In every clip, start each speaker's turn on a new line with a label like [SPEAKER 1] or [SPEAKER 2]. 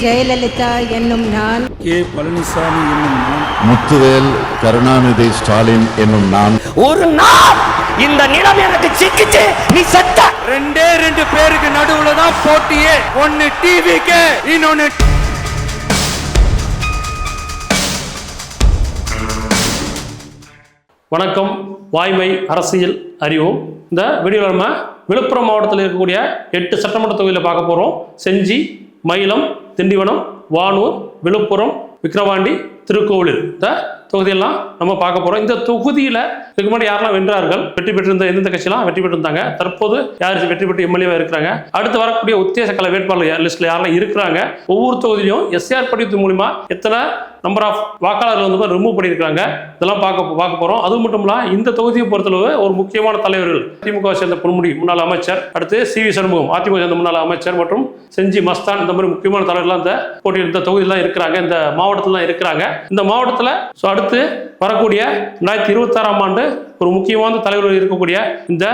[SPEAKER 1] ஜெயலலிதா என்னும் நான்,
[SPEAKER 2] கே பழனிசாமி என்னும் நான்,
[SPEAKER 3] முத்துவேல் கருணாநிதி ஸ்டாலின் என்னும் நான்,
[SPEAKER 4] ஒரு நாள் இந்த நிலம் எனக்கு சிக்கிச்சு, நீ செத்த.
[SPEAKER 2] ரெண்டு பேருக்கு நடுவுல தான் போட்டியே. ஒன்னு டிவிக்கு, இன்னொன்னு
[SPEAKER 5] வணக்கம். வாய்மை அரசியல் அறிவோம். இந்த வீடியோவில் நம்ம விழுப்புரம் மாவட்டத்தில் இருக்கக்கூடிய 8 சட்டமன்ற தொகுதியில் பார்க்க போகிறோம். செஞ்சி, மயிலம், திண்டிவனம், வானூர், விழுப்புரம், விக்கிரவாண்டி, திருக்கோவிலூர் இந்த தொகுதியெல்லாம் நம்ம பார்க்க போகிறோம். இந்த தொகுதியில் இதுக்கு முன்னாடி யாரெல்லாம் வென்றார்கள், வெற்றி பெற்றிருந்த எந்தெந்த கட்சியெல்லாம் வெற்றி பெற்றிருந்தாங்க, தற்போது யார் வெற்றி பெற்று எம்எல்ஏவாக இருக்கிறாங்க, அடுத்து வரக்கூடிய உத்தேச கல வேட்பாளர் லிஸ்ட்டில் யாரெல்லாம் இருக்கிறாங்க, ஒவ்வொரு தொகுதியிலும் எஸ்ஆர் படிவத்து மூலிமா எத்தனை நம்பர் ஆஃப் வாக்காளர்கள் வந்து ரிமூவ் பண்ணியிருக்காங்க, இதெல்லாம் பார்க்க போகிறோம். அது மட்டும் இல்லாமல் இந்த தொகுதியை பொறுத்தளவு ஒரு முக்கியமான தலைவர்கள், திமுக சேர்ந்த பொன்முடி முன்னாள் அமைச்சர், அடுத்து சி.வி. சண்முகம் அதிமுக சேர்ந்த முன்னாள் அமைச்சர் மற்றும் செஞ்சி மஸ்தான், இந்த மாதிரி முக்கியமான தலைவர்கள்லாம் இந்த போட்டியில் இந்த தொகுதியெல்லாம் இருக்கிறாங்க, இந்த மாவட்டத்தில் இருக்கிறாங்க. இந்த மாவட்டத்தில் அடுத்து வரக்கூடிய 2026ஆம் ஆண்டு ஒரு முக்கியமான தலைவர்கள் இருக்கக்கூடிய இந்த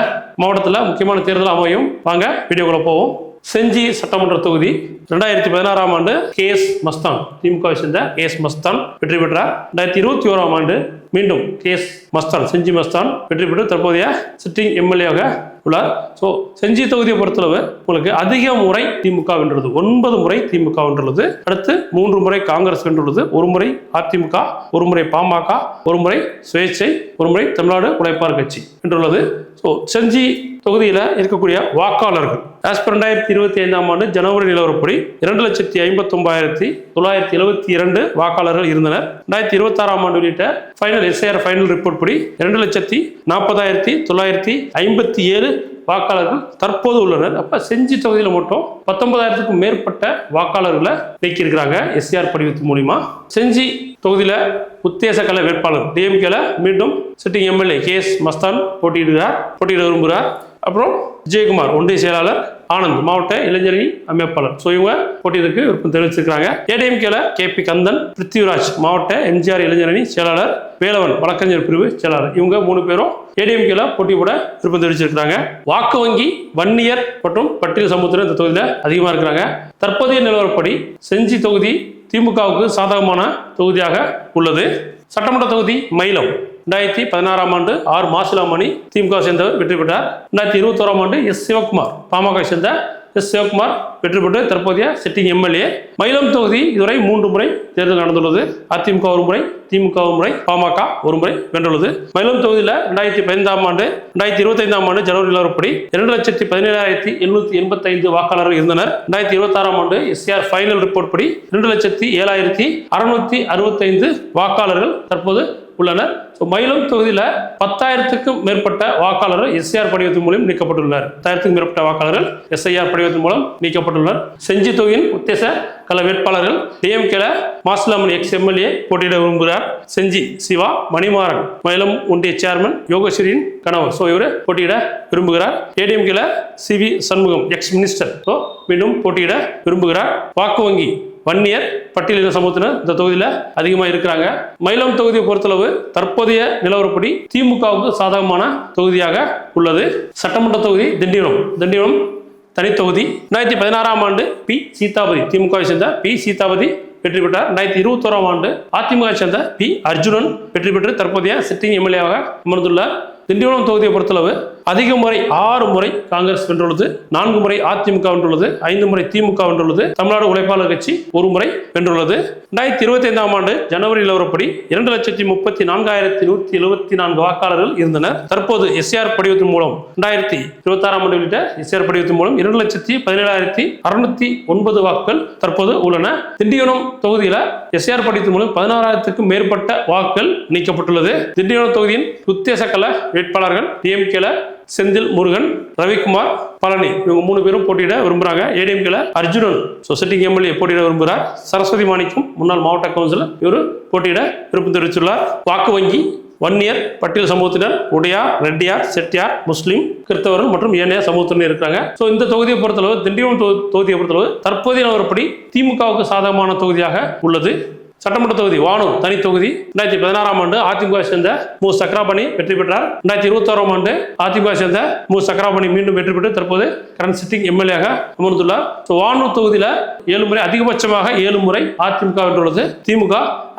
[SPEAKER 5] மாவட்டத்தில் முக்கியமான தேர்தல் அமையும். வாங்க வீடியோக்குள்ள போவோம். செஞ்சி சட்டமன்ற தொகுதி 2016ஆம் ஆண்டு KS மஸ்தான், திமுகவை சேர்ந்த KS மஸ்தான் வெற்றி பெற்றார். 2021ஆம் ஆண்டு மீண்டும் KS மஸ்தான், செஞ்சி மஸ்தான் வெற்றி பெற்று தற்போதைய சிட்டிங் எம்எல்ஏவாக உள்ளார். ஸோ செஞ்சி தொகுதியை பொறுத்தளவு உங்களுக்கு அதிக முறை திமுக வென்றுள்ளது, 9 முறை திமுக வென்றுள்ளது. அடுத்து 3 முறை காங்கிரஸ் வென்றுள்ளது, 1 முறை அதிமுக, 1 முறை பாமக, 1 முறை சுயேட்சை, 1 முறை தமிழ்நாடு உழைப்பாளர் கட்சி வென்றுள்ளது. ஸோ செஞ்சி தொகுதியில் இருக்கக்கூடிய வாக்காளர்கள் ஆஸ் பர் 2025ஆம் ஆண்டு ஜனவரி நிலவரப்படி 2,59,972 வாக்காளர்கள் இருந்தனர். 2026ஆம் ஆண்டு வெளியிட்ட ஃபைனல் எஸ்ஐஆர் ஃபைனல் ரிப்போர்ட் படி 2,40,957 வாக்காளர்கள் தற்போது உள்ளனர். அப்ப செஞ்சி தொகுதியில் மட்டும் 19,000க்கும் மேற்பட்ட வாக்காளர்களை நீக்கியிருக்கிறாங்க எஸ்ஆர் படிவத்து மூலிமா. செஞ்சி தொகுதியில உத்தேச கல வேட்பாளர் டிஎம்கேல மீண்டும் சிட்டிங் எம்எல்ஏ KS மஸ்தான் போட்டியிட விரும்புகிறார். அப்புறம் விஜயகுமார் ஒன்றிய செயலாளர், ஆனந்த் மாவட்ட இளைஞரணி அமைப்பாளர், ஸோ இவங்க போட்டியிற்கு விருப்பம் தெரிவிச்சிருக்காங்க. ஏடிஎம்கேல KP கந்தன், பிருத்திவிராஜ் மாவட்ட எம்ஜிஆர் இளைஞரணி செயலாளர், வேலவன் வழக்கறிஞர் பிரிவு செயலாளர், இவங்க 3 பேரும் ஏடிஎம்கேல போட்டி போட விருப்பம் தெரிவிச்சிருக்காங்க. வாக்கு வங்கி வன்னியர் மற்றும் பட்டியல் சமூகத்தினர் இந்த தொகுதியில் அதிகமாக இருக்கிறாங்க. தற்போதைய நிலவரப்படி செஞ்சி தொகுதி திமுகவுக்கு சாதகமான தொகுதியாக உள்ளது. சட்டமன்ற தொகுதி மயிலம் 2016ஆம் ஆண்டு R. மாசிலாமணி திமுக சேர்ந்தவர் வெற்றி பெற்றார். 2021ஆம் ஆண்டு S. சிவகுமார் பாமக சேர்ந்த S. சிவகுமார் வெற்றி பெற்று தற்போதைய சிட்டிங் எம்எல்ஏ. மயிலம் தொகுதி இதுவரை 3 முறை தேர்தல் நடந்துள்ளது. அதிமுக 1 முறை, திமுக 1 முறை, பாமக 1 முறை வென்றுள்ளது. மயிலம் தொகுதியில் 2015ஆம் ஆண்டு 2025ஆம் ஆண்டு ஜனவரி நிலவரப்படி 2,17,785 வாக்காளர்கள் இருந்தனர். 2026ஆம் ஆண்டு எஸ்ஆர் ஃபைனல் ரிப்போர்ட் படி 2,07,665 வாக்காளர்கள் தற்போது உள்ளனர். மயிலம் தொகுதியில் 10,000க்கும் மேற்பட்ட வாக்காளர்கள் எஸ்ஐஆர் படிவத்தின் மூலம் நீக்கப்பட்டுள்ளனர். 10,000க்கும் மேற்பட்ட வாக்காளர்கள் எஸ்ஐஆர் படிவத்தின் மூலம் நீக்கப்பட்டுள்ளனர். செஞ்சி தொகுதியின் உத்தேச கல வேட்பாளர்கள் டிஎம்கேல மாசிலாமணி எக்ஸ்-எம்எல்ஏ போட்டியிட விரும்புகிறார். செஞ்சி சிவா மணிமாறன் மயிலம் ஒன்றிய சேர்மன் யோகஸ்ரீயின் கணவர், ஸோ இவர் போட்டியிட விரும்புகிறார். ஏடிஎம்கேல CV. Shanmugam X minister, so மீண்டும் போட்டியிட விரும்புகிறார். வாக்கு வங்கி வன்னியர் பட்டியலின சமூகத்தினர் இந்த தொகுதியில் அதிகமாக இருக்கிறாங்க. மயிலம் தொகுதியை பொறுத்தளவு தற்போதைய நிலவரப்படி திமுகவுக்கு சாதகமான தொகுதியாக உள்ளது. சட்டமன்ற தொகுதி திண்டிவனம் தனி தொகுதி 2016ஆம் ஆண்டு P. சீதாபதி திமுகவை சேர்ந்த P. சீதாபதி வெற்றி பெற்றார். 2021ஆம் ஆண்டு அதிமுக சேர்ந்த P. அர்ஜுனன் வெற்றி பெற்று தற்போதைய சிட்டிங் எம்எல்ஏவாக அமர்ந்துள்ளார். திண்டிவனம் தொகுதியை பொறுத்தளவு அதிக முறை 6 முறை காங்கிரஸ் வென்றுள்ளது, 4 முறை அதிமுக வென்றுள்ளது, 5 முறை திமுக வென்றுள்ளது, தமிழ்நாடு உழைப்பாளர் கட்சி 1 முறை வென்றுள்ளது. 2025ஆம் ஆண்டு ஜனவரி நிலவரப்படி 2,34,174 வாக்காளர்கள் இருந்தனர். தற்போது எஸ்ஆர் படிவத்தின் மூலம் 2026ஆம் ஆண்டு வெளியிட்ட எஸ்ஆர் படிவத்தின் மூலம் 2,17,609 வாக்குகள் தற்போது உள்ளன. திண்டிவனம் தொகுதியில் எஸ்ஆர் படிவத்தின் மூலம் 16,000க்கும் மேற்பட்ட வாக்குகள் நீக்கப்பட்டுள்ளது. திண்டிவனம் தொகுதியின் உத்தேச கல வேட்பாளர்கள் டிஎம்கேல செந்தில் முருகன், ரவிக்குமார், பழனி, இவங்க 3 பேரும் போட்டியிட விரும்புறாங்க. ஏடிஎம்கேல அர்ஜுனன் சிட்டிங் எம்எல்ஏ போட்டியிட விரும்புகிறார். சரஸ்வதி மாணிக்கம் முன்னாள் மாவட்ட கவுன்சிலர், இவர் போட்டியிட விருப்பம் தெரிவித்துள்ளார். வாக்கு வங்கி வன்னியர் பட்டியல் சமூகத்தினர், உடையார், ரெட்டியார், செட்டியார், முஸ்லீம், கிறிஸ்தவர்கள் மற்றும் ஏனைய சமூகத்தினர் இருக்கிறாங்க. ஸோ இந்த தொகுதியை பொறுத்தளவு திண்டிவனம் தொகுதியை பொறுத்தளவு தற்போதைய நிலவரப்படி திமுகவுக்கு சாதகமான தொகுதியாக உள்ளது. சட்டமன்ற தொகுதி வானூர் தனி தொகுதி 2016ஆம் ஆண்டு அதிமுக சேர்ந்த மு சக்ராபணி வெற்றி பெற்றார். 2021ஆம் ஆண்டு அதிமுக சேர்ந்த மு சக்ராபணி மீண்டும் வெற்றி பெற்று தற்போது கரண்ட் சிட்டிங் எம்எல்ஏ அமர்ந்துள்ளார். வானூர் தொகுதியில் 7 முறை, அதிகபட்சமாக 7 முறை அதிமுக வென்றுள்ளது. திமுக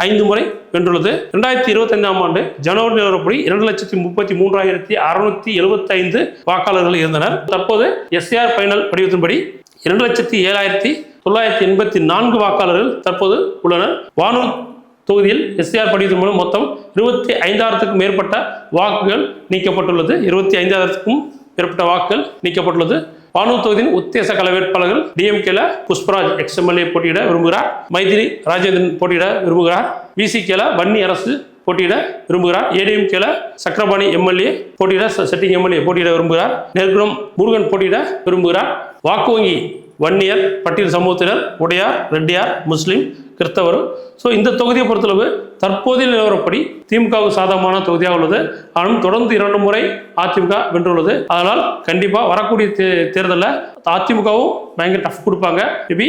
[SPEAKER 5] 5 முறை வென்றுள்ளது. 2025ஆம் ஆண்டு ஜனவரி நிலவரப்படி 2,33,675 வாக்காளர்கள் இருந்தனர். தற்போது எஸ்ஆர் பைனல் படிவத்தின்படி 2,07,984 வாக்காளர்கள் தற்போது உள்ளனர். வானூர் தொகுதியில் எஸ்ஆர் படிவத்தின் மூலம் மொத்தம் 25,000க்கும் மேற்பட்ட வாக்குகள் நீக்கப்பட்டுள்ளது. 25,000க்கும் மேற்பட்ட வாக்குகள் நீக்கப்பட்டுள்ளது. வானூர் தொகுதியின் உத்தேச கள வேட்பாளர்கள் டிஎம்கேல புஷ்பராஜ் எக்ஸ்எம்எல்ஏ போட்டியிட விரும்புகிறார். மைதிரி ராஜேந்திரன் போட்டியிட விரும்புகிறார். விசிகேல வன்னி அரசு போட்டியிட விரும்புகிறார். ஏடிஎம்கேல சக்கரபாணி எம்எல்ஏ போட்டியிட செட்டிங் எம்எல்ஏ போட்டியிட விரும்புகிறார். நெற்குளம் முருகன் போட்டியிட விரும்புகிறார். வாக்கு வங்கி வன்னியர், பட்டியல் சமூகத்தினர், உடையார், ரெட்டியார், முஸ்லீம், கிறிஸ்தவர். இந்த தொகுதியை பொறுத்தளவு தற்போதைய நிலவரப்படி திமுகவுக்கு சாதகமான தொகுதியாக உள்ளது. ஆனால் தொடர்ந்து 2 முறை அதிமுக வென்றுள்ளது. அதனால் கண்டிப்பாக வரக்கூடிய தேர்தலில் அதிமுகவும் பயங்கர டஃப் கொடுப்பாங்க. மேபி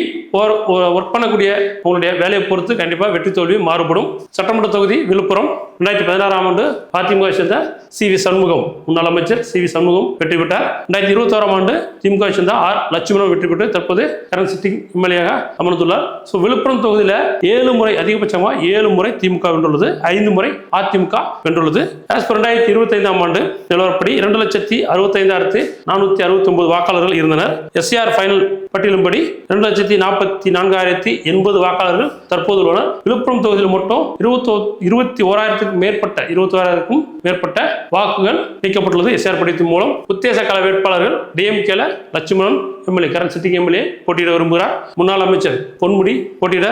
[SPEAKER 5] ஒர்க் பண்ணக்கூடிய உங்களுடைய வேலையை பொறுத்து கண்டிப்பாக வெற்றி தோல்வி மாறுபடும். சட்டமன்ற தொகுதி விழுப்புரம் 2016ஆம் ஆண்டு அதிமுக சேர்ந்த CV சண்முகம், முன்னாள் அமைச்சர் CV சண்முகம் வெற்றி பெற்றார். 2021ஆம் ஆண்டு திமுக சேர்ந்த R லட்சுமணன் வெற்றி பெற்று தற்போது கரண்ட் சிட்டிங் எம்எல்ஏ அமர்ந்துள்ளார். விழுப்புரம் தொகுதியில் 7 முறை, அதிகபட்சமாக 7 முறை திமுக வென்றுள்ளது. 5 முறை அதிமுக வென்றுள்ளது. 2025ஆம் ஆண்டு நிலவரப்படி 2,65,469 வாக்காளர்கள் இருந்தனர். எஸ்ஆர் ஃபைனல் பட்டியலின்படி 2,44,080 வாக்காளர்கள் தற்போது உள்ளனர். விழுப்புரம் தொகுதியில் மட்டும் 21,000க்கும் மேற்பட்ட வாக்குகள் நீக்கப்பட்டுள்ளது. எஸ்ஆர் படிவத்தின் மூலம் உத்தேச கள வேட்பாளர்கள் டிஎம்கேல Lakshmanan MLA, current sitting MLA போட்டியிட விரும்புகிறார். முன்னாள் அமைச்சர் பொன்முடி போட்டியிட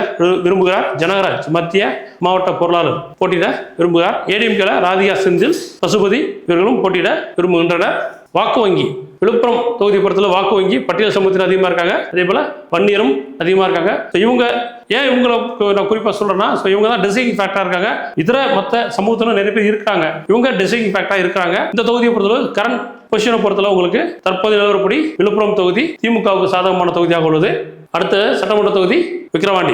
[SPEAKER 5] விரும்புகிறார். ஜனகராஜ் மத்திய மாவட்ட பொருளாளர் போட்டியிட விரும்புகிறார். ஏடிஎம்கேல ராதிகா செந்தில், பசுபதி இவர்களும் போட்டியிட விரும்புகின்றனர். வாக்கு வங்கி விழுப்புரம் தொகுதியை பொறுத்தவரை வாக்கு வங்கி பட்டியல் சமூகத்தில் அதிகமாக இருக்காங்க. அதே போல வன்னியரும் அதிகமாக இருக்காங்க. இவங்க ஏன் இவங்களை நான் குறிப்பாக சொல்றேன்னா, இவங்க தான் டிசைடிங் ஃபேக்டரா இருக்காங்க. இதர மற்ற சமூகத்தில் நிறைய பேர் இருக்காங்க. இவங்க டிசைடிங் ஃபேக்டரா இருக்காங்க. இந்த தொகுதியை பொறுத்தவரை கரண்ட் பொசிஷனை பொறுத்தவரை உங்களுக்கு தற்போதைய நிலவரப்படி விழுப்புரம் தொகுதி திமுகவுக்கு சாதகமான தொகுதியாக உள்ளது. அடுத்த சட்டமன்ற தொகுதி விக்கிரவாண்டி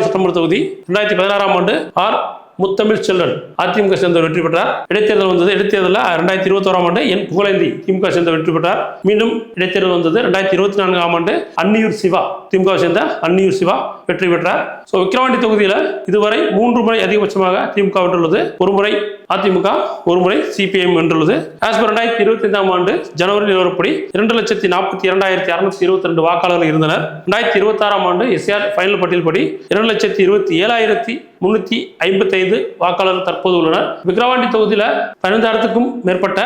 [SPEAKER 5] சட்டமன்ற தொகுதி 2016ஆம் ஆண்டு ஆர் முத்தமிழ் செல்வன் அதிமுக சேர்ந்தவர் வெற்றி பெற்றார். இடைத்தேர்தல் வந்தது. இடைத்தேர்தலில் 2021ஆம் ஆண்டு என் புகழேந்தி திமுக சேர்ந்த வெற்றி பெற்றார். மீண்டும் இடைத்தேர்தல் வந்தது. 2024ஆம் ஆண்டு அன்னியூர் சிவா, திமுக சேர்ந்த அன்னியூர் சிவா வெற்றி பெற்றார். விக்கிரவாண்டி தொகுதியில் இதுவரை 3 முறை அதிகபட்சமாக திமுக வென்றுள்ளது. 1 முறை அதிமுக, 1 முறை CPIM வென்றுள்ளது. 2025ஆம் ஆண்டு ஜனவரி நிலவரப்படி 2,42,622 வாக்காளர்கள் இருந்தனர். 2026ஆம் ஆண்டு எஸ்ஆர் ஃபைனல் பட்டியல் படி 2,27,355 வாக்காளர்கள் தற்போது உள்ளனர். விக்கிரவாண்டி தொகுதியில் 15,000க்கும் மேற்பட்ட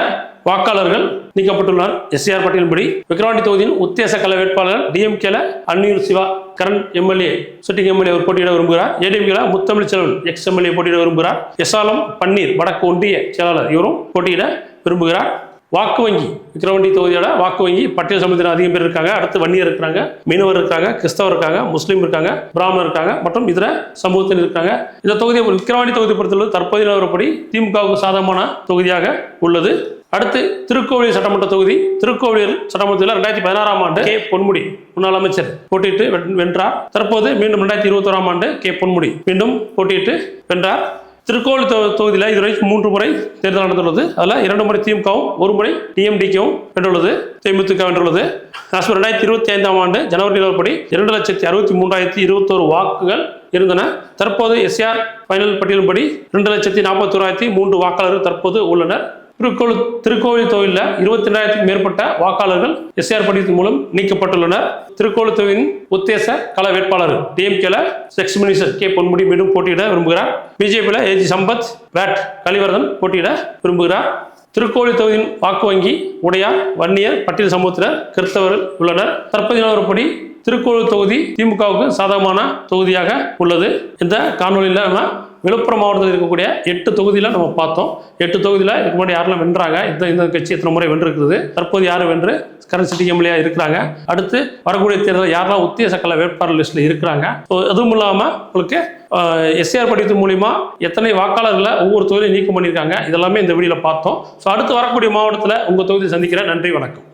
[SPEAKER 5] வாக்காளர்கள் நீக்கப்பட்டுள்ளனர். எஸ்ஆர் பட்டியலின்படி விக்கிரவாண்டி தொகுதியின் உத்தேச கள வேட்பாளர் டிஎம்கேல Anniyur Siva, current MLA sitting MLA போட்டியிட விரும்புகிறார். ஏடிஎம்கேல முத்தமிழ் செல்வன் எக்ஸ்எம்எல்ஏ போட்டியிட விரும்புகிறார். எஸ்ஆலம் பன்னீர் வடக்கு ஒன்றிய செயலாளர் இவரும் போட்டியிட விரும்புகிறார். வாக்கு வங்கி விக்கிரவாண்டி தொகுதியோட வாக்கு வங்கி பட்டியல் சமூகத்தில் அதிகம் பேர் இருக்காங்க. அடுத்து வன்னியர் இருக்காங்க, மீனவர் இருக்காங்க, கிறிஸ்தவர் இருக்காங்க, முஸ்லீம் இருக்காங்க, பிராமணர் இருக்காங்க மற்றும் இதர சமூகத்தில் இருக்காங்க. இந்த தொகுதியை விக்கிரவாண்டி தொகுதி பொறுத்தவரை தற்போதைய நிலவரப்படி திமுகவுக்கு சாதகமான தொகுதியாக உள்ளது. அடுத்து திருக்கோவிலூர் சட்டமன்ற தொகுதி. திருக்கோவிலூர் சட்டமன்றத்தில் 2016ஆம் ஆண்டு கே பொன்முடி முன்னாள் அமைச்சர் போட்டியிட்டு வென்றார். தற்போது மீண்டும் 2021ஆம் ஆண்டு கே பொன்முடி மீண்டும் போட்டியிட்டு வென்றார். திருக்கோவிலூர் தொகுதியில் இதுவரைக்கும் 3 முறை தேர்தல் நடந்துள்ளது. அதில் 2 முறை திமுகவும் 1 முறை டிஎம்டிக்கவும் வென்றுள்ளது. தேமுதிக வென்றுள்ளது. 2025ஆம் ஆண்டு ஜனவரி நிலவரப்படி 2,63,021 வாக்குகள் இருந்தன. தற்போது எஸ்ஆர் ஃபைனல் பட்டியலின்படி 2,41,003 வாக்காளர்கள் தற்போது உள்ளனர். திருக்கோவில் தொகுதியில் 22,000க்கும் மேற்பட்ட வாக்காளர்கள் எஸ்ஆர் படிவத்தின் மூலம் நீக்கப்பட்டுள்ளனர். திருக்கோவில் தொகுதியின் உத்தேச கள வேட்பாளர்கள் டிஎம்கேல செக்ஸ் மினிஸ்டர் கே பொன்முடி மீண்டும் போட்டியிட விரும்புகிறார். பிஜேபியில ஏஜி சம்பத், வேட் கலிவர்தன் போட்டியிட விரும்புகிறார். திருக்கோவில் தொகுதியின் வாக்கு வங்கி உடையார், வன்னியர், பட்டியல் சமூகத்தினர், கிறிஸ்தவர்கள் உள்ளனர். தற்போதைய நிலவரப்படி திருக்கோவில் தொகுதி திமுகவுக்கு சாதகமான தொகுதியாக உள்ளது. இந்த காணொலியில் நம்ம விழுப்புரம் மாவட்டத்தில் இருக்கக்கூடிய 8 தொகுதியில் நம்ம பார்த்தோம். 8 தொகுதியில் இதுக்கு முன்னாடி யாரெல்லாம் வென்றாங்க, இந்த கட்சி எத்தனை முறை வென்றிருக்குது, தற்போது யார் வென்று கரண்ட் சிட்டிங் எம்எல்ஏ இருக்கிறாங்க, அடுத்து வரக்கூடிய தேர்தல் யாரெல்லாம் உத்தேச கள வேட்பாளர் லிஸ்ட்டில் இருக்கிறாங்க. அதுவும் இல்லாமல் உங்களுக்கு எஸ்ஆர் படிவத்தின் மூலிமா எத்தனை வாக்காளர்களை ஒவ்வொரு தொகுதியும் நீக்கம் பண்ணியிருக்காங்க, இதெல்லாமே இந்த வீடியோவில் பார்த்தோம். அடுத்து வரக்கூடிய மாவட்டத்தில் உங்கள் தொகுதியை சந்திக்கிறேன். நன்றி, வணக்கம்.